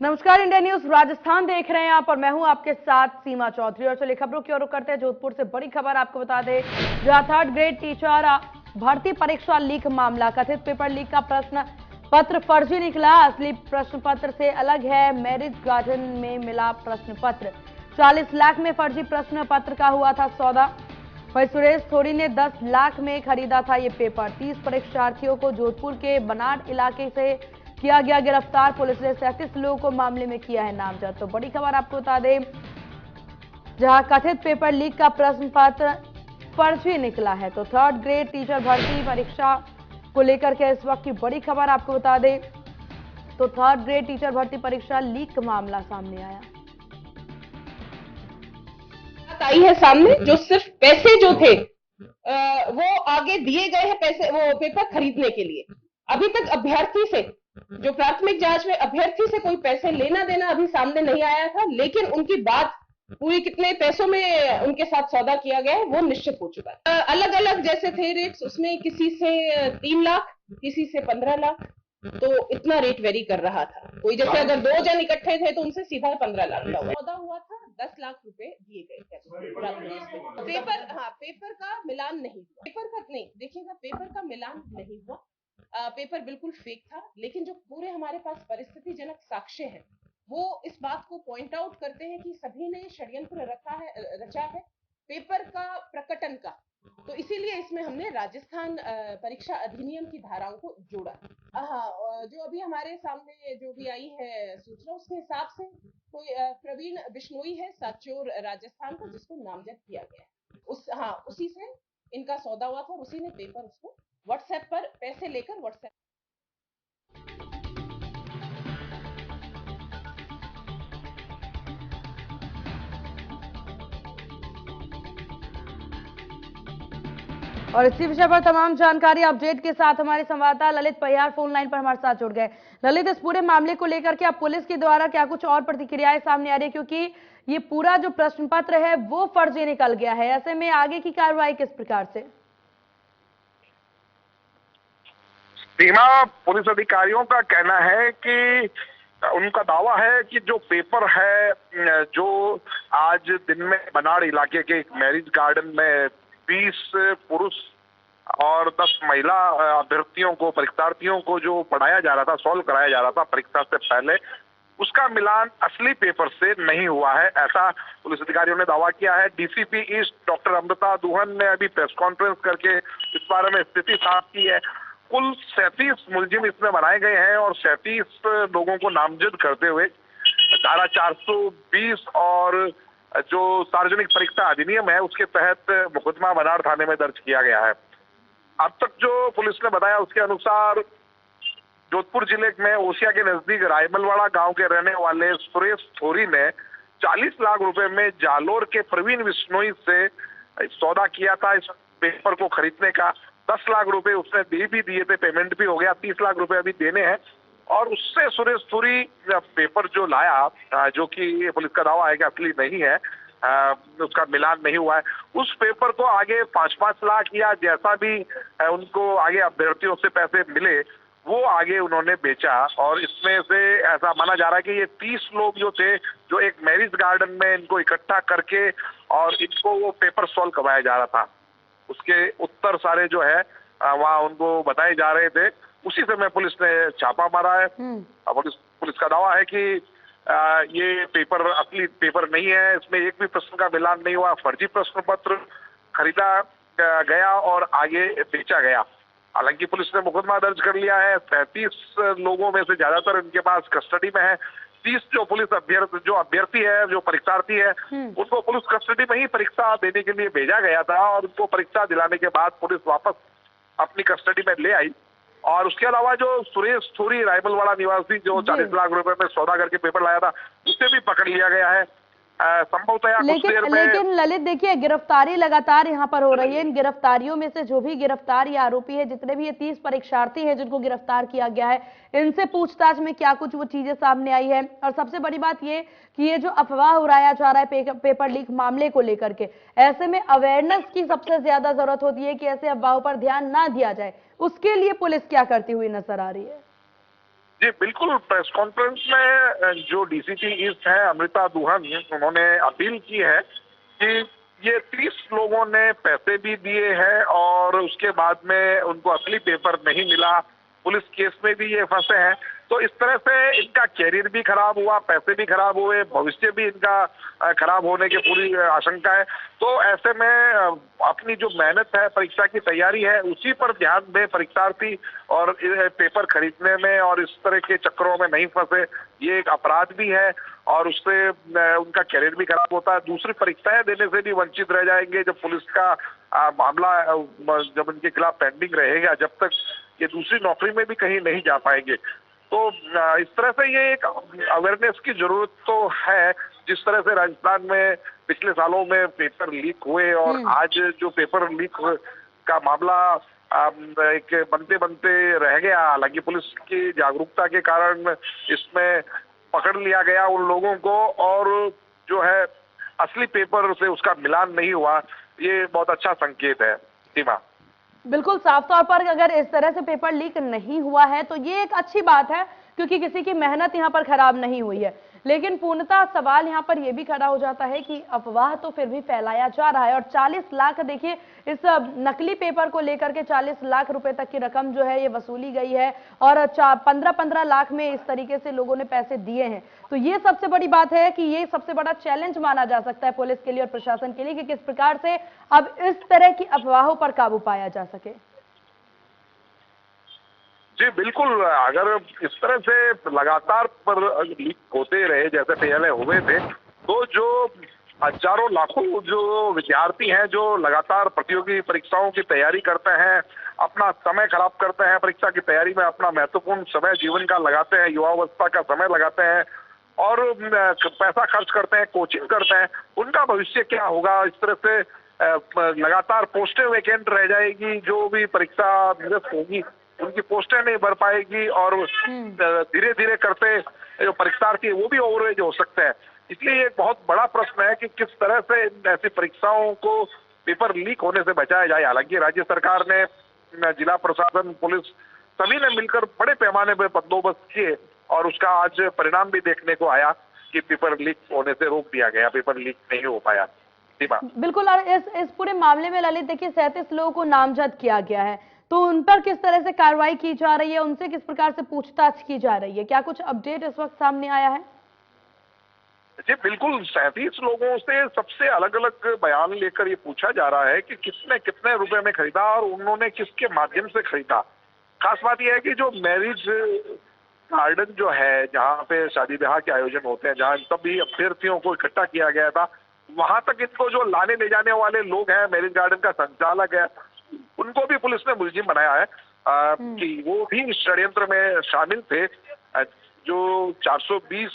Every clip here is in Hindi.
नमस्कार, इंडिया न्यूज राजस्थान देख रहे हैं आप और मैं हूं आपके साथ सीमा चौधरी। और चलिए खबरों की ओर रुख करते हैं। जोधपुर से बड़ी खबर आपको बता दें, जहां 3rd ग्रेड टीचर भर्ती परीक्षा लीक मामला, कथित पेपर लीक का प्रश्न पत्र फर्जी निकला। असली प्रश्न पत्र से अलग है। मैरिज गार्डन में मिला प्रश्न पत्र, 40 लाख में फर्जी प्रश्न पत्र का हुआ था सौदा। वही सुरेश थोड़ी ने 10 लाख में खरीदा था ये पेपर। 30 परीक्षार्थियों को जोधपुर के बनाट इलाके से किया गया गिरफ्तार। पुलिस ने 37 लोगों को मामले में किया है नामजद। तो बड़ी खबर आपको बता दें, जहां कथित पेपर लीक का प्रश्न पत्र फर्जी निकला है। तो 3rd ग्रेड टीचर भर्ती परीक्षा को लेकर के इस वक्त की बड़ी खबर आपको बता दें, तो 3rd ग्रेड टीचर भर्ती परीक्षा लीक का मामला सामने आया। आई है सामने, जो सिर्फ पैसे जो थे वो आगे दिए गए हैं, पैसे वो पेपर खरीदने के लिए। अभी तक अभ्यर्थी से, जो प्राथमिक जांच में अभ्यर्थी से कोई पैसे लेना देना अभी सामने नहीं आया था, लेकिन उनकी बात पूरी कितने पैसों में उनके साथ सौदा किया गया है वो निश्चित हो चुका है। अलग अलग जैसे थे रेट्स, उसमें किसी से 3 लाख, किसी से 15 लाख, तो इतना रेट वेरी कर रहा था। कोई जैसे अगर 2 जन इकट्ठे थे तो उनसे सीधा 15 लाख का सौदा हुआ था। 10 लाख रुपए दिए गए थे। पेपर का मिलान नहीं हुआ। पेपर का नहीं, देखिएगा, पेपर का मिलान नहीं हुआ। पेपर बिल्कुल फेक था। लेकिन जो पूरे हमारे पास परिस्थितिजनक साक्ष्य है, वो इस बात को पॉइंट आउट करते हैं कि सभी ने षड्यंत्र रचा है पेपर का प्रकटन का। तो इसीलिए इसमें हमने राजस्थान परीक्षा अधिनियम की धाराओं को जोड़ा। जो अभी हमारे सामने जो भी आई है सूचना, उसके हिसाब से कोई प्रवीण बिश्नोई है, साचोर राजस्थान का, जिसको नामजद किया गया। उसी से इनका सौदा हुआ था और उसी ने पेपर उसको व्हाट्सएप पर पैसे लेकर व्हाट्सएप। और इसी विषय पर तमाम जानकारी अपडेट के साथ हमारे संवाददाता ललित पहियार फोन लाइन पर हमारे साथ जुड़ गए। ललित, इस पूरे मामले को लेकर के अब पुलिस के द्वारा क्या कुछ और प्रतिक्रियाएं सामने आ रही है, क्योंकि ये पूरा जो प्रश्न पत्र है वो फर्जी निकल गया है। ऐसे में आगे की कार्रवाई किस प्रकार से? सीमा, पुलिस अधिकारियों का कहना है कि उनका दावा है कि जो पेपर है, जो आज दिन में बनाड़ इलाके के एक मैरिज गार्डन में 20 पुरुष और 10 महिला अभ्यर्थियों को, परीक्षार्थियों को जो पढ़ाया जा रहा था, सॉल्व कराया जा रहा था परीक्षा से पहले, उसका मिलान असली पेपर से नहीं हुआ है, ऐसा पुलिस अधिकारियों ने दावा किया है। DCP east doctor Amrita Duhan ने अभी प्रेस कॉन्फ्रेंस करके इस बारे में स्थिति साफ की है। कुल 37 मुलजिम इसमें बनाए गए हैं और 37 लोगों को नामजद करते हुए धारा 420 और जो सार्वजनिक परीक्षा अधिनियम है उसके तहत मुकदमा बनाड़ थाने में दर्ज किया गया है। अब तक जो पुलिस ने बताया उसके अनुसार जोधपुर जिले में ओसिया के नजदीक रायमलवाड़ा गांव के रहने वाले सुरेश थोरी ने 40 लाख रुपए में जालोर के प्रवीण बिश्नोई से सौदा किया था इस पेपर को खरीदने का। 10 लाख रुपए उसने दे भी दिए थे, पेमेंट भी हो गया। 30 लाख रुपए अभी देने हैं और उससे सुरेश थोरी पेपर जो लाया, जो कि पुलिस का दावा है कि असली नहीं है, उसका मिलान नहीं हुआ है, उस पेपर को आगे 5-5 लाख या जैसा भी उनको आगे अभ्यर्थियों से पैसे मिले वो आगे उन्होंने बेचा। और इसमें से ऐसा माना जा रहा है कि ये 30 लोग जो थे, जो एक मैरिज गार्डन में इनको इकट्ठा करके और इनको वो पेपर सॉल्व करवाया जा रहा था, उसके उत्तर सारे जो है वहाँ उनको बताए जा रहे थे। उसी समय पुलिस ने छापा मारा है। पुलिस का दावा है कि ये पेपर असली पेपर नहीं है, इसमें एक भी प्रश्न का मिलान नहीं हुआ, फर्जी प्रश्न पत्र खरीदा गया और आगे बेचा गया। हालांकि पुलिस ने मुकदमा दर्ज कर लिया है। 37 लोगों में से ज्यादातर इनके पास कस्टडी में है। 30 जो पुलिस अभ्यर्थी है, जो परीक्षार्थी है, उनको पुलिस कस्टडी में ही परीक्षा देने के लिए भेजा गया था और उनको परीक्षा दिलाने के बाद पुलिस वापस अपनी कस्टडी में ले आई। और उसके अलावा जो सुरेश थोरी रायमलवाड़ा निवासी जो 40 लाख रुपए में सौदा करके पेपर लाया था, उसे भी पकड़ लिया गया है संभवतः कुछ देर में। लेकिन ललित देखिए, गिरफ्तारी लगातार यहाँ पर हो रही है। इन गिरफ्तारियों में से जो भी गिरफ्तार या आरोपी है, जितने भी ये 30 परीक्षार्थी हैं जिनको गिरफ्तार किया गया है, इनसे पूछताछ में क्या कुछ वो चीजें सामने आई है। और सबसे बड़ी बात ये कि ये जो अफवाह उड़ाया जा रहा है पेपर लीक मामले को लेकर के, ऐसे में अवेयरनेस की सबसे ज्यादा जरूरत होती है कि ऐसे अफवाहों पर ध्यान ना दिया जाए। उसके लिए पुलिस क्या करती हुई नजर आ रही है? जी बिल्कुल, प्रेस कॉन्फ्रेंस में जो डीसीपी ईस्ट हैं अमृता दुहन, उन्होंने अपील की है कि ये 30 लोगों ने पैसे भी दिए हैं और उसके बाद में उनको असली पेपर नहीं मिला, पुलिस केस में भी ये फंसे हैं। तो इस तरह से इनका कैरियर भी खराब हुआ, पैसे भी खराब हुए, भविष्य भी इनका खराब होने की पूरी आशंका है। तो ऐसे में अपनी जो मेहनत है, परीक्षा की तैयारी है, उसी पर ध्यान दें परीक्षार्थी और पेपर खरीदने में और इस तरह के चक्करों में नहीं फंसे। ये एक अपराध भी है और उससे उनका कैरियर भी खराब होता है। दूसरी परीक्षाएं देने से भी वंचित रह जाएंगे जब पुलिस का मामला जब इनके खिलाफ पेंडिंग रहेगा, जब तक ये दूसरी नौकरी में भी कहीं नहीं जा पाएंगे। तो इस तरह से ये एक अवेयरनेस की जरूरत तो है। जिस तरह से राजस्थान में पिछले सालों में पेपर लीक हुए और आज जो पेपर लीक का मामला एक बनते बनते रह गया, हालांकि पुलिस की जागरूकता के कारण इसमें पकड़ लिया गया उन लोगों को और जो है असली पेपर से उसका मिलान नहीं हुआ, ये बहुत अच्छा संकेत है। सीमा, बिल्कुल साफ तौर पर अगर इस तरह से पेपर लीक नहीं हुआ है तो ये एक अच्छी बात है, क्योंकि किसी की मेहनत यहाँ पर खराब नहीं हुई है। लेकिन पूर्णतः सवाल यहाँ पर यह भी खड़ा हो जाता है कि अफवाह तो फिर भी फैलाया जा रहा है और 40 लाख, देखिए इस नकली पेपर को लेकर के 40 लाख रुपए तक की रकम जो है ये वसूली गई है और 15-15 लाख में इस तरीके से लोगों ने पैसे दिए हैं। तो ये सबसे बड़ी बात है कि ये सबसे बड़ा चैलेंज माना जा सकता है पुलिस के लिए और प्रशासन के लिए कि किस प्रकार से अब इस तरह की अफवाहों पर काबू पाया जा सके। जी बिल्कुल, अगर इस तरह से लगातार पर लीक होते रहे जैसे पहले हुए थे, तो जो हजारों लाखों जो विद्यार्थी हैं जो लगातार प्रतियोगी परीक्षाओं की तैयारी करते हैं, अपना समय खराब करते हैं, परीक्षा की तैयारी में अपना महत्वपूर्ण समय जीवन का लगाते हैं, युवावस्था का समय लगाते हैं और पैसा खर्च करते हैं, कोचिंग करते हैं, उनका भविष्य क्या होगा? इस तरह से लगातार पोस्टें वैकेंट रह जाएगी, जो भी परीक्षा निरस्त होगी उनकी पोस्टें नहीं भर पाएगी और धीरे धीरे करते जो परीक्षार्थी है वो भी ओवरएज हो सकते हैं। इसलिए एक बहुत बड़ा प्रश्न है कि किस तरह से ऐसी परीक्षाओं को पेपर लीक होने से बचाया जाए। हालांकि राज्य सरकार ने, जिला प्रशासन, पुलिस सभी ने मिलकर बड़े पैमाने पर बंदोबस्त किए और उसका आज परिणाम भी देखने को आया कि पेपर लीक होने से रोक दिया गया, पेपर लीक नहीं हो पाया। बिल्कुल, और इस पूरे मामले में ललित देखिए 37 लोगों को नामजद किया गया है, तो उन पर किस तरह से कार्रवाई की जा रही है, उनसे किस प्रकार से पूछताछ की जा रही है, क्या कुछ अपडेट इस वक्त सामने आया है? जी बिल्कुल, 37 लोगों से सबसे अलग अलग बयान लेकर ये पूछा जा रहा है कि किसने कितने रुपए में खरीदा और उन्होंने किसके माध्यम से खरीदा। खास बात यह है कि जो मैरिज गार्डन जो है, जहाँ पे शादी ब्याह के आयोजन होते हैं, जहाँ सभी अभ्यर्थियों को इकट्ठा किया गया था, वहां तक इनको जो लाने ले जाने वाले लोग हैं, मैरिज गार्डन का संचालक है, उनको भी पुलिस ने मुलजिम बनाया है कि वो भी इस षड्यंत्र में शामिल थे। जो 420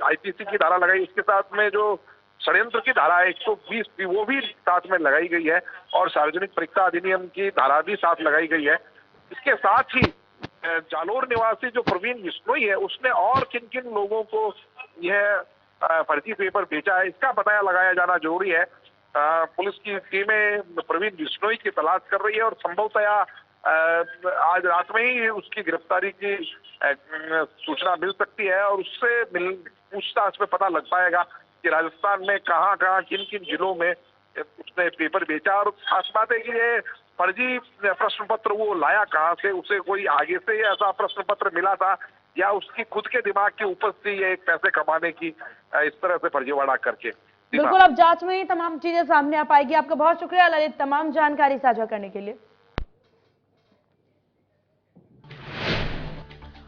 आईपीसी की धारा लगाई, इसके साथ में जो षड्यंत्र की धारा है 120 भी, वो भी साथ में लगाई गई है और सार्वजनिक परीक्षा अधिनियम की धारा भी साथ लगाई गई है। इसके साथ ही जालोर निवासी जो प्रवीण बिश्नोई है, उसने और किन किन लोगों को यह फर्जी पेपर बेचा है, इसका पता लगाया जाना जरूरी है। पुलिस की टीमें प्रवीण बिश्नोई की तलाश कर रही है और संभवतया आज रात में ही उसकी गिरफ्तारी की सूचना मिल सकती है और उससे पूछताछ में पता लग पाएगा कि राजस्थान में कहां कहां किन किन जिलों में उसने पेपर बेचा। और खास बात है कि ये फर्जी प्रश्न पत्र वो लाया कहां से, उसे कोई आगे से ऐसा प्रश्न पत्र मिला था या उसकी खुद के दिमाग की उपज थी ये एक पैसे कमाने की इस तरह से फर्जीवाड़ा करके। बिल्कुल, अब जांच में ही तमाम चीजें सामने आ पाएगी। आपका बहुत शुक्रिया ललित, तमाम जानकारी साझा करने के लिए।